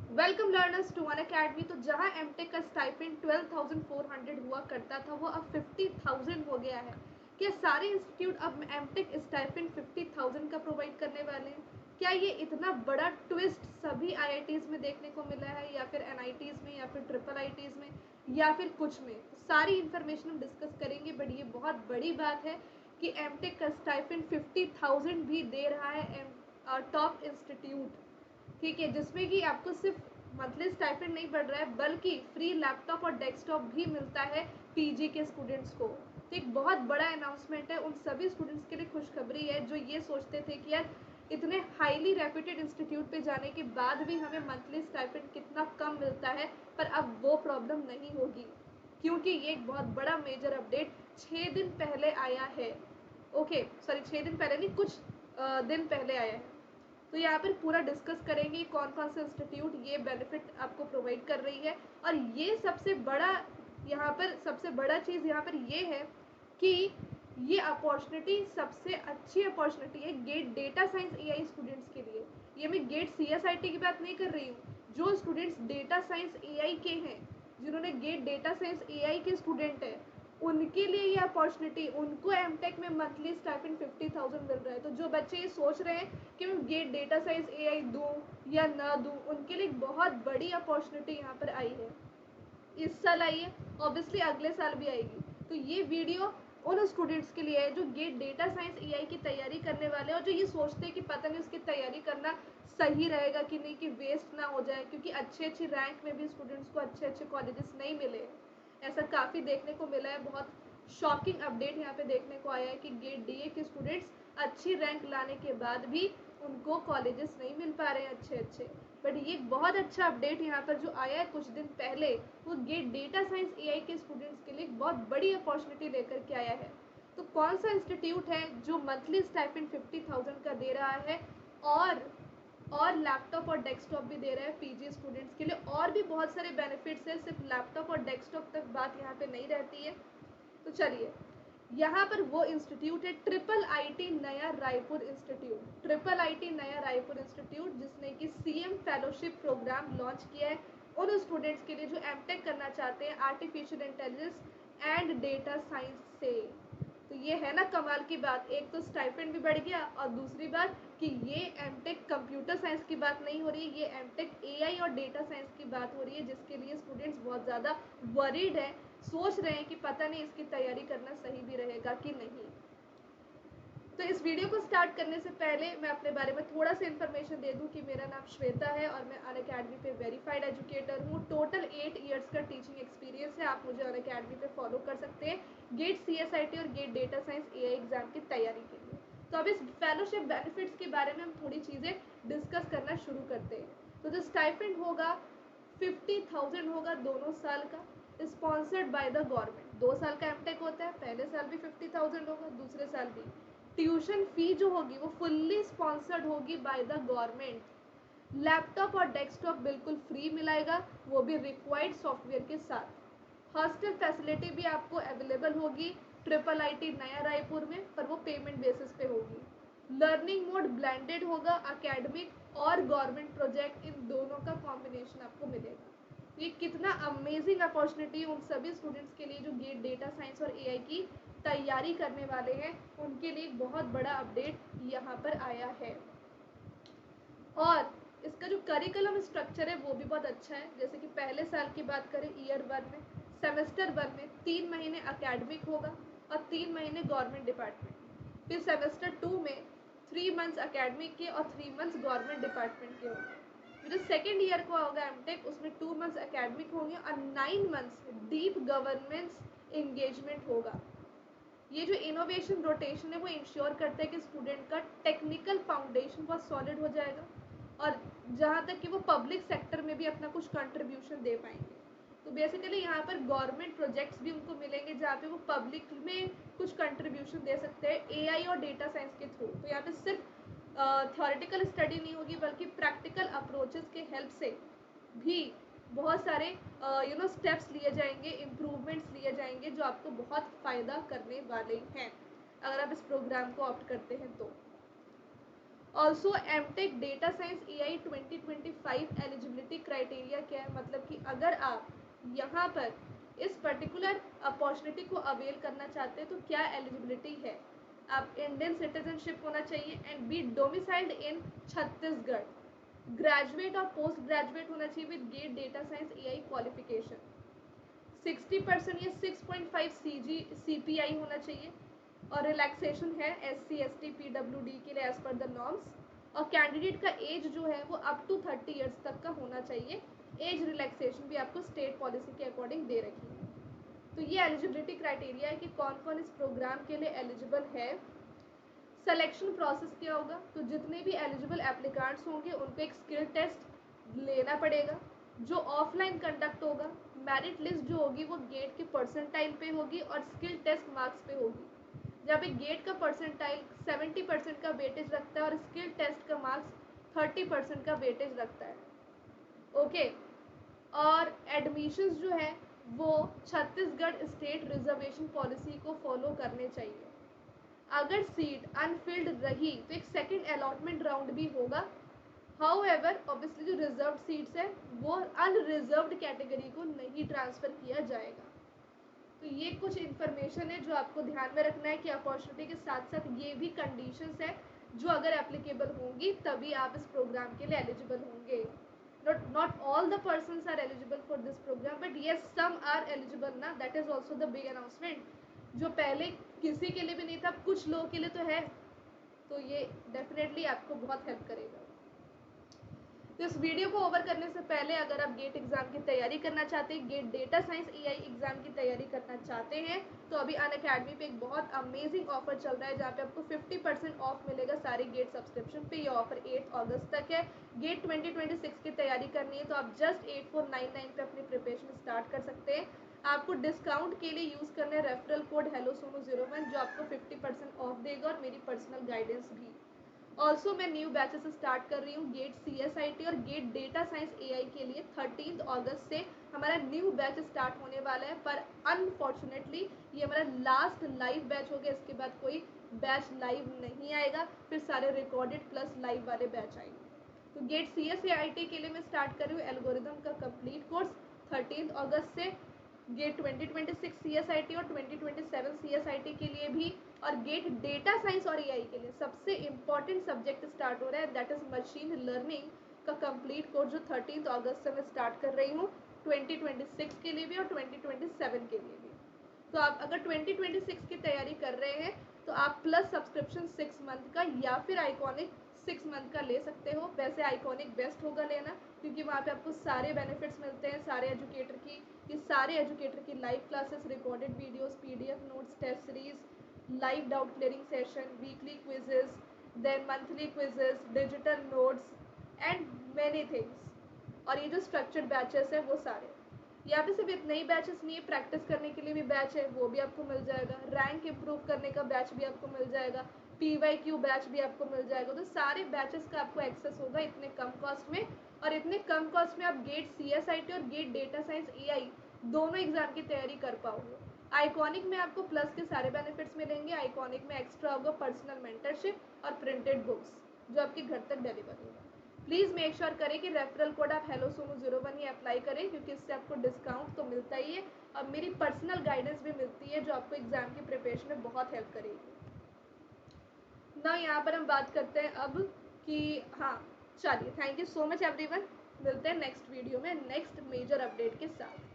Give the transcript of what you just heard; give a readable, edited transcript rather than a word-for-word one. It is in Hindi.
Welcome learners to Unacademy. तो जहां एमटेक का स्टाइपेंड 12,400 हुआ करता था वो अब 50,000 हो गया है। क्या सारे इंस्टीट्यूट अब एमटेक स्टाइपेंड 50,000 का प्रोवाइड करने वाले हैं? क्या ये इतना बड़ा ट्विस्ट सभी आईआईटीज में देखने को मिला है, या फिर एनआईटीज में, या फिर ट्रिपल आईटीज में, या फिर कुछ में? सारी इन्फॉर्मेशन हम डिस्कस करेंगे। बट ये बहुत बड़ी बात है कि एमटेक का स्टाइपेंड 50,000 भी दे रहा है टॉप इंस्टीट्यूट। ठीक है, जिसमें कि आपको सिर्फ मंथली स्टाइपेंड नहीं बढ़ रहा है बल्कि फ्री लैपटॉप और डेस्कटॉप भी मिलता है पीजी के स्टूडेंट्स को। तो एक बहुत बड़ा अनाउंसमेंट है उन सभी स्टूडेंट्स के लिए, खुशखबरी है जो ये सोचते थे कि यार इतने हाईली रेप्यूटेड इंस्टीट्यूट पे जाने के बाद भी हमें मंथली स्टाइपेंड कितना कम मिलता है। पर अब वो प्रॉब्लम नहीं होगी, क्योंकि ये एक बहुत बड़ा मेजर अपडेट 6 दिन पहले आया है। ओके सॉरी, 6 दिन पहले नहीं, कुछ दिन पहले आया है। तो यहाँ पर पूरा डिस्कस करेंगे कौन कौन से इंस्टीट्यूट ये बेनिफिट आपको प्रोवाइड कर रही है। और ये सबसे बड़ा, यहाँ पर सबसे बड़ा चीज़ यहाँ पर ये है कि ये अपॉर्चुनिटी सबसे अच्छी अपॉर्चुनिटी है gate data science AI students के लिए। ये मैं गेट सीएसआईटी की बात नहीं कर रही हूँ। जो स्टूडेंट्स डेटा साइंस एआई के हैं, जिन्होंने गेट डेटा साइंस एआई के स्टूडेंट हैं, उनके लिए ये अपॉर्चुनिटी, उनको एमटेक में मंथली स्टाइपेंड 50,000 मिल रहा है। तो जो बच्चे ये सोच रहे हैं कि मैं गेट डेटा साइंस एआई दूँ या ना दूँ, उनके लिए एक बहुत बड़ी अपॉर्चुनिटी यहाँ पर आई है। इस साल आई है, ऑब्वियसली अगले साल भी आएगी। तो ये वीडियो उन स्टूडेंट्स के लिए है जो गेट डेटा साइंस एआई की तैयारी करने वाले हैं और जो ये सोचते हैं कि पता नहीं उसकी तैयारी करना सही रहेगा कि नहीं, कि वेस्ट ना हो जाए, क्योंकि अच्छी अच्छी रैंक में भी स्टूडेंट्स को अच्छे अच्छे कॉलेजेस नहीं मिले। ऐसा काफ़ी देखने को मिला है। बहुत शॉकिंग अपडेट यहाँ पे देखने को आया है कि गेट डीए के स्टूडेंट्स अच्छी रैंक लाने के बाद भी उनको कॉलेजेस नहीं मिल पा रहे हैं अच्छे अच्छे। बट ये एक बहुत अच्छा अपडेट यहाँ पर जो आया है कुछ दिन पहले, वो गेट डेटा साइंस एआई के स्टूडेंट्स के लिए एक बहुत बड़ी अपॉर्चुनिटी लेकर के आया है। तो कौन सा इंस्टीट्यूट है जो मंथली स्टाइपेंड 50,000 का दे रहा है और लैपटॉप और डेस्कटॉप भी दे रहा है पीजी स्टूडेंट्स के लिए? और भी बहुत सारे बेनिफिट्स है, सिर्फ लैपटॉप और डेस्कटॉप तक बात यहाँ पे नहीं रहती है। तो चलिए, यहाँ पर वो इंस्टीट्यूट है ट्रिपल आईटी नया रायपुर इंस्टीट्यूट। ट्रिपल आईटी नया रायपुर इंस्टीट्यूट जिसने कि सीएम फेलोशिप प्रोग्राम लॉन्च किया है उन स्टूडेंट्स के लिए जो एमटेक करना चाहते हैं artificial intelligence and data science से। तो ये है ना कमाल की बात, एक तो स्टाइपेंड भी बढ़ गया और दूसरी बात कि ये एमटेक कंप्यूटर साइंस की बात नहीं हो रही है, ये एमटेक एआई और डेटा साइंस की बात हो रही है, जिसके लिए स्टूडेंट्स बहुत ज़्यादा वरीड है, सोच रहे हैं कि पता नहीं इसकी तैयारी करना सही भी रहेगा कि नहीं। तो इस वीडियो को स्टार्ट करने से पहले मैं अपने बारे में थोड़ा सा इन्फॉर्मेशन दे दूं कि मेरा नाम श्वेता है और मैं अनअकैडमी पे वेरीफाइड एजुकेटर हूँ। टोटल 8 इयर्स का टीचिंग एक्सपीरियंस है। आप मुझे अनअकैडमी पे फॉलो कर सकते हैं गेट सीएसआईटी और gate data science AI exam की तैयारी के लिए। तो अब इस फेलोशिप बेनिफिट्स के बारे में हम थोड़ी चीज़ें डिस्कस करना शुरू करते हैं। तो जो स्टाइपेंड होगा 50,000 होगा दोनों साल का, स्पॉन्सर्ड बाय द गवर्नमेंट। 2 साल का एमटेक होता है, पहले साल भी 50,000 होगा, दूसरे साल भी। ट्यूशन फी जो होगी वो फुल्ली स्पॉन्सर्ड होगी बाय द गवर्नमेंट। लैपटॉप और डेस्कटॉप बिल्कुल फ्री मिलेगा, वो भी रिक्वायर्ड सॉफ्टवेयर के साथ। हॉस्टल फैसिलिटी भी आपको अवेलेबल होगी ट्रिपल आईटी नया रायपुर में, पर वो पेमेंट बेसिस पे होगी। लर्निंग मोड ब्लेंडेड होगा, अकेडमिक और गवर्नमेंट प्रोजेक्ट इन दोनों का कॉम्बिनेशन आपको मिलेगा। ये कितना अमेजिंग अपॉर्चुनिटी उन सभी स्टूडेंट्स के लिए जो गेट डेटा साइंस और एआई की तैयारी करने वाले हैं, उनके लिए एक बहुत बड़ा अपडेट यहाँ पर आया है। और इसका जो करिकुलम स्ट्रक्चर है वो भी बहुत अच्छा है। जैसे कि पहले साल की बात करें, ईयर 1 में, सेमेस्टर 1 में 3 महीने अकेडमिक होगा और 3 महीने गवर्नमेंट डिपार्टमेंट। फिर सेमेस्टर 2 में 3 मंथ्स अकेडमिक के और 3 मंथ्स गवर्नमेंट डिपार्टमेंट के होंगे। फिर जो सेकेंड ईयर को होगा एमटेक, उसमें 2 मंथ्स अकेडमिक होंगे और 9 मंथ्स डीप गवर्नेंस एंगेजमेंट होगा। ये जो इनोवेशन रोटेशन है वो इंश्योर करता है कि स्टूडेंट का टेक्निकल फाउंडेशन बहुत सॉलिड हो जाएगा और जहाँ तक कि वो पब्लिक सेक्टर में भी अपना कुछ कंट्रीब्यूशन दे पाएंगे। तो बेसिकली यहाँ पर गवर्नमेंट प्रोजेक्ट्स भी उनको मिलेंगे जहाँ पे वो पब्लिक में कुछ कंट्रीब्यूशन दे सकते हैं एआई और डेटा साइंस के थ्रू। तो यहाँ पे सिर्फ थ्योरेटिकल स्टडी नहीं होगी बल्कि प्रैक्टिकल अप्रोचेस के हेल्प से भी बहुत सारे स्टेप्स लिए जाएंगे, इम्प्रूवमेंट्स लिए जाएंगे जो आपको बहुत फ़ायदा करने वाले हैं अगर आप इस प्रोग्राम को ऑप्ट करते हैं तो। Also MTech data science AI 2025 eligibility criteria क्या है, मतलब कि अगर आप यहाँ पर इस पर्टिकुलर अपॉर्चुनिटी को अवेल करना चाहते हैं तो क्या एलिजिबिलिटी है। आप इंडियन सिटीजनशिप होना चाहिए and be domiciled in Chhattisgarh, graduate और पोस्ट ग्रेजुएट होना चाहिए with GATE data science AI qualification, 60% या 6.5 CPI होना चाहिए, और रिलैक्सेशन है SC ST PWD के लिए एज पर द नॉर्म्स, और कैंडिडेट का एज जो है वो अप टू 30 ईयर्स तक का होना चाहिए। एज रिलैक्सेशन भी आपको स्टेट पॉलिसी के अकॉर्डिंग दे रखी है। तो ये एलिजिबिलिटी क्राइटेरिया है कि कौन कौन इस प्रोग्राम के लिए एलिजिबल है। सिलेक्शन प्रोसेस क्या होगा, तो जितने भी एलिजिबल एप्लीकेंट्स होंगे उनको एक स्किल टेस्ट लेना पड़ेगा जो ऑफलाइन कंडक्ट होगा। मेरिट लिस्ट जो होगी वो गेट के परसेंटाइल पे होगी और स्किल टेस्ट मार्क्स पे होगी। जहाँ पे गेट का परसेंटाइल 70% का वेटेज रखता है और स्किल टेस्ट का मार्क्स 30% का वेटेज रखता है। ओके, और एडमिशन्स जो है वो छत्तीसगढ़ स्टेट रिजर्वेशन पॉलिसी को फॉलो करने चाहिए। अगर सीट अनफिल्ड रही तो एक सेकंड अलॉटमेंट राउंड भी होगा। हाउएवर ऑब्वियसली जो रिजर्व सीट्स है वो अनरिजर्व्ड कैटेगरी को नहीं ट्रांसफ़र किया जाएगा। तो ये कुछ इन्फॉर्मेशन है जो आपको ध्यान में रखना है कि अपॉर्चुनिटी के साथ साथ ये भी कंडीशंस है जो अगर एप्लीकेबल होंगी तभी आप इस प्रोग्राम के लिए एलिजिबल होंगे। not all the persons are eligible for this program, but yes some are eligible ना, that is also the big announcement। जो पहले किसी के लिए भी नहीं था, कुछ लोगों के लिए तो है, तो ये डेफिनेटली आपको बहुत हेल्प करेगा। तो इस वीडियो को ओवर करने से पहले अगर आप गेट एग्जाम की तैयारी करना चाहते हैं, gate data science AI exam की तैयारी करना चाहते हैं, तो अभी अनअकैडमी पे एक बहुत अमेजिंग ऑफर चल रहा है जहाँ पे आपको 50% ऑफ मिलेगा सारे गेट सब्सक्रिप्शन पे। ये ऑफर 8 अगस्त तक है। गेट 2026 की तैयारी करनी है तो आप जस्ट 8499 पे अपनी प्रिपरेशन स्टार्ट कर सकते हैं। आपको डिस्काउंट के लिए यूज़ करना है रेफरल कोड HelloSono01 जो आपको 50% ऑफ देगा और मेरी पर्सनल गाइडेंस भी। ऑल्सो मैं न्यू बैचेस स्टार्ट कर रही हूँ गेट CSIT और गेट डेटा साइंस AI के लिए। 13 अगस्त से हमारा न्यू बैच स्टार्ट होने वाला है, पर अनफॉर्चुनेटली ये हमारा लास्ट लाइव बैच हो गया। इसके बाद कोई बैच लाइव नहीं आएगा, फिर सारे रिकॉर्डेड प्लस लाइव वाले बैच आएंगे। तो गेट CSIT के लिए मैं स्टार्ट कर रही हूँ एल्गोरिदम का कंप्लीट कोर्स 13 अगस्त से। गेट 2026 CSIT और 2027 CSIT के लिए भी, और गेट डेटा साइंस और AI के लिए सबसे इम्पॉर्टेंट सब्जेक्ट स्टार्ट हो रहा है, दैट इज मशीन लर्निंग का कंप्लीट कोर्स जो 13 अगस्त से मैं स्टार्ट कर रही हूँ 2026 के लिए भी और 2027 के लिए भी। तो आप अगर 2026 की तैयारी कर रहे हैं तो आप प्लस सब्सक्रिप्शन 6 मंथ का या फिर आइकॉनिक 6 मंथ का ले सकते हो। वैसे आइकॉनिक बेस्ट होगा लेना, क्योंकि वहाँ पे आपको सारे बेनिफिट्स मिलते हैं, सारे एजुकेटर की, ये सारे एजुकेटर की live classes, recorded videos, PDF notes, test series, live doubt clearing session, weekly quizzes, then monthly quizzes, digital notes and many things. और ये जो स्ट्रक्चर्ड बैचेस है वो सारे, यहाँ पे सिर्फ इतने ही बैचेस नहीं है, प्रैक्टिस करने के लिए भी बैच है, वो भी आपको मिल जाएगा। रैंक इम्प्रूव करने का बैच भी आपको मिल जाएगा, PYQ बैच भी आपको मिल जाएगा। तो सारे बैचेस का आपको एक्सेस होगा इतने कम कॉस्ट में, और इतने कम कॉस्ट में आप गेट CSIT और गेट डेटा साइंस AI दोनों एग्जाम की तैयारी कर पाओगे। आइकॉनिक में आपको प्लस के सारे बेनिफिट्स मिलेंगे। आइकॉनिक में एक्स्ट्रा होगा पर्सनल मेंटरशिप और प्रिंटेड बुक्स जो आपके घर तक डिलीवर होगा। प्लीज़ मेक श्योर करें कि रेफरल कोड आप HelloSono01 ही अप्लाई करें, क्योंकि इससे आपको डिस्काउंट तो मिलता ही है और मेरी पर्सनल गाइडेंस भी मिलती है जो आपको एग्जाम की प्रिपरेशन में बहुत हेल्प करेगी ना। यहाँ पर हम बात करते हैं अब कि हाँ, चलिए, thank you so much everyone. मिलते हैं नेक्स्ट वीडियो में नेक्स्ट मेजर अपडेट के साथ।